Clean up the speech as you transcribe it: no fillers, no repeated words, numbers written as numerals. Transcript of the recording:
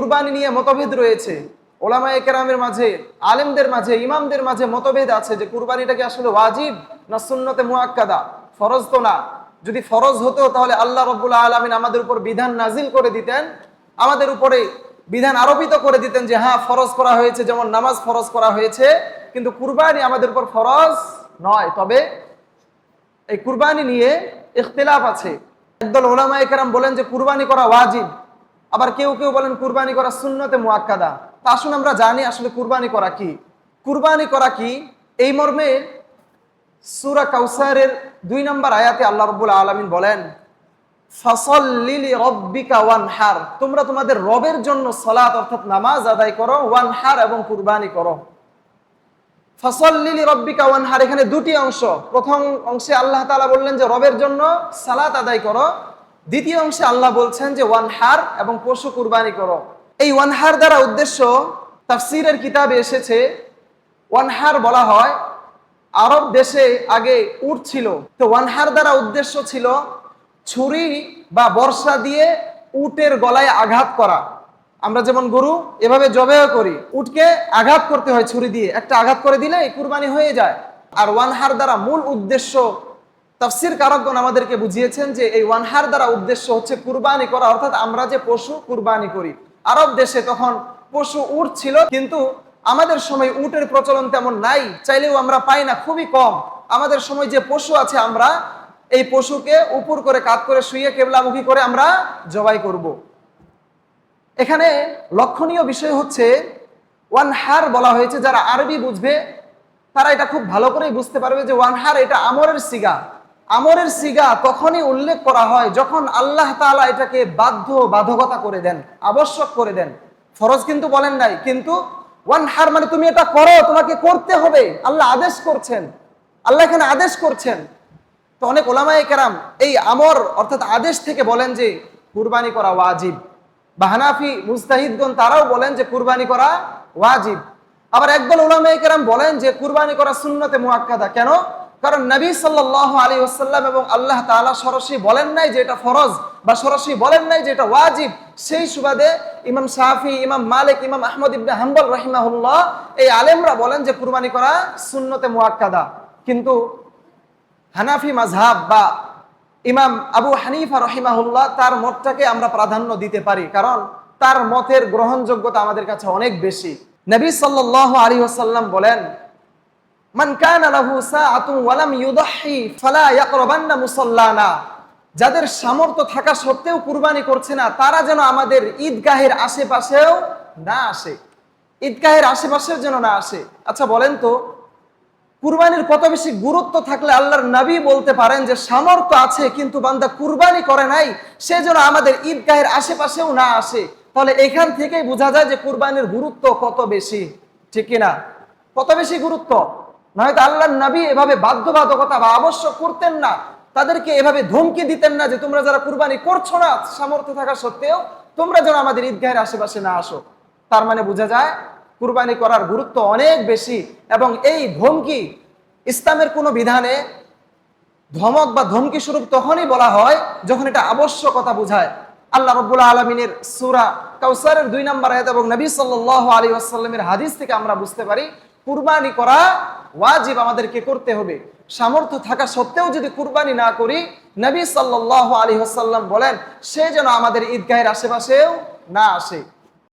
কুরবানি নিয়ে মতভেদ রয়েছে ওলামায়ে কেরামের মাঝে, আলেমদের মাঝে, ইমামদের মাঝে মতভেদ আছে যে কুরবানিটা কি আসলে ওয়াজিব না সুন্নতে মুআক্কাদা, ফরজ তো না। যদি ফরজ হতো তাহলে আল্লাহ রাব্বুল আলামিন আমাদের উপর বিধান নাজিল করে দিতেন, আমাদের উপরে বিধান আরোপিত করে দিতেন যে হ্যাঁ ফরজ করা হয়েছে, যেমন নামাজ ফরজ করা হয়েছে, কিন্তু কুরবানি আমাদের উপর ফরজ নয়। তবে এই কুরবানি নিয়ে ইখতিলাফ আছে। একদল উলামায়ে কেরাম বলেন যে কুরবানি করা ওয়াজিব, আবার কেউ কেউ বলেন কুরবানি করা সুন্নতে মুআক্কাদা। তা আসুন আমরা জানি আসলে কুরবানি করা কি। কুরবানি করা কি এই মর্মে সূরা কাউসারের 2 নম্বর আয়াতে আল্লাহ রাব্বুল আলামিন বলেন, ফাসাল্লি লিরাব্বিকা ওয়ানহার, তোমরা তোমাদের রবের জন্য সালাত অর্থাৎ নামাজ আদায় করো, ওয়ানহার এবং কুরবানি করো। ফাসাল্লি লিরাব্বিকা ওয়ানহার, এখানে দুটি অংশ। প্রথম অংশে আল্লাহ তাআলা বললেন যে রবের জন্য সালাত আদায় করো, দ্বিতীয় অংশে আল্লাহ বলছেন যে ওয়ানহার এবং পশু কুরবানি করো। এই ওয়ানহার দ্বারা উদ্দেশ্য তাফসীরের কিতাবে এসেছে, ওয়ানহার বলা হয় আরব দেশে আগে উট ছিল, তো ওয়ানহার দ্বারা উদ্দেশ্য ছিল ছুরি বা বর্ষা দিয়ে উটের গলায় আঘাত করা। আমরা যেমন গরু এভাবে জবেহ করি, উটকে আঘাত করতে হয় ছুরি দিয়ে, একটা আঘাত করে দিলে কুরবানি হয়ে যায়। আর ওয়ানহার দ্বারা মূল উদ্দেশ্য তাফসীর কারকগণ আমাদেরকে বুঝিয়েছেন যে এই ওয়ানহার দ্বারা উদ্দেশ্য হচ্ছে কুরবানি করা, অর্থাৎ আমরা যে পশু কুরবানি করি। আরব দেশে তখন পশু উট ছিল, কিন্তু আমাদের সময় উটের প্রচলন তেমন নাই, চাইলেও আমরা পাই না, খুবই কম। আমাদের সময় যে পশু আছে আমরা এই পশুকে উপর করে কাত করে শুয়ে কেবলামুখী করে আমরা জবাই করব। এখানে লক্ষণীয় বিষয় হচ্ছে ওয়ানহার বলা হয়েছে, যারা আরবি বুঝবে তারা এটা খুব ভালো করেই বুঝতে পারবে যে ওয়ানহার এটা আমরের সিগা। আমরের সিগা তখনই উল্লেখ করা হয় যখন আল্লাহ তাআলা এটাকে বাধ্যকতা করে দেন, আবশ্যক করে দেন। ফরজ কিন্তু বলেন নাই, কিন্তু ওয়ানহার মানে তুমি এটা করো, তোমাকে করতে হবে, আল্লাহ আদেশ করছেন, আল্লাহ এখানে আদেশ করছেন। তো অনেক ওলামায়ে কেরাম এই আমর অর্থাৎ আদেশ থেকে বলেন যে কুরবানি করা ওয়াজিব, বা হানাফি মুজতাহিদগণ তারাও বলেন যে কুরবানি করা ওয়াজিব। আবার একদল উলামায়ে কেরাম বলেন যে কুরবানি করা সুন্নতে মুআক্কাদা। কেন? কারণ নবী সাল্লাল্লাহু আলাইহি ওয়াসাল্লাম এবং আল্লাহ তাআলা সরাসরি বলেন নাই যে এটা ফরজ, বা সরাসরি বলেন নাই যে এটা ওয়াজিব। সেই সুবাদে ইমাম শাফি, ইমাম মালিক, ইমাম আহমদ ইবনে হাম্বল রাহিমাহুল্লাহ এই আলেমরা বলেন যে কুরবানি করা সুন্নতে মুআক্কাদা। কিন্তু হানাফি মাযহাব বা ইমাম আবু হানিফা রহিমাহুল্লাহ তার মতটাকে আমরা প্রাধান্য দিতে পারি, কারণ তার মতের গ্রহণযোগ্যতা আমাদের কাছে অনেক বেশি। নবী সাল্লাল্লাহু আলাইহি ওয়াসাল্লাম বলেন, মান কানা লাহু সাআতুন ওয়া লাম ইউদহি ফালা ইয়াকরাবান্না মুসাল্লানা, যাদের সামর্থ্য থাকা সত্ত্বেও কুরবানি করছে না তারা যেন আমাদের ঈদগাহের আশেপাশেও না আসে, ঈদগাহের আশেপাশেও যেন না আসে। আচ্ছা বলেন তো, কুরবানির কত বেশি গুরুত্ব থাকলে আল্লাহর নবী বলতে পারেন যে সামর্থ্য আছে কিন্তু বান্দা কুরবানি করে নাই, সে যেন আমাদের ঈদগাহের আশেপাশেও না আসে। তাহলে এখান থেকেই বোঝা যায় যে কুরবানির গুরুত্ব কত বেশি, ঠিক কিনা? কত বেশি গুরুত্ব। নয়তো আল্লাহর নবী এভাবে বাধ্যবাধকতা বা আবশ্যক করতেন না, তাদেরকে এভাবে ধমকি দিতেন না যে তোমরা যারা কুরবানি করছো না সামর্থ্য থাকা সত্ত্বেও তোমরা যেন আমাদের ঈদগাহের আশেপাশে না আসো। তার মানে বোঝা যায় কুরবানি করার গুরুত্ব অনেক বেশি। এবং এই ধমকি ইসলামের কোনো বিধানে ধমক বা ধমকি স্বরূপ তখনই বলা হয় যখন এটা আবশ্যকতা বোঝায়। আল্লাহ রাব্বুল আলামিনের সূরা কাউসারের 2 নম্বর আয়াত এবং নবী সাল্লাল্লাহু আলাইহি ওয়াসাল্লামের হাদিস থেকে আমরা বুঝতে পারি কুরবানি করা ওয়াজিব, আমাদেরকে করতে হবে। সামর্থ্য থাকা সত্ত্বেও যদি কুরবানি না করি, নবী সাল্লাল্লাহু আলাইহি ওয়াসাল্লাম বলেন সে যেন আমাদের ঈদগাহের আশেপাশেও না আসে।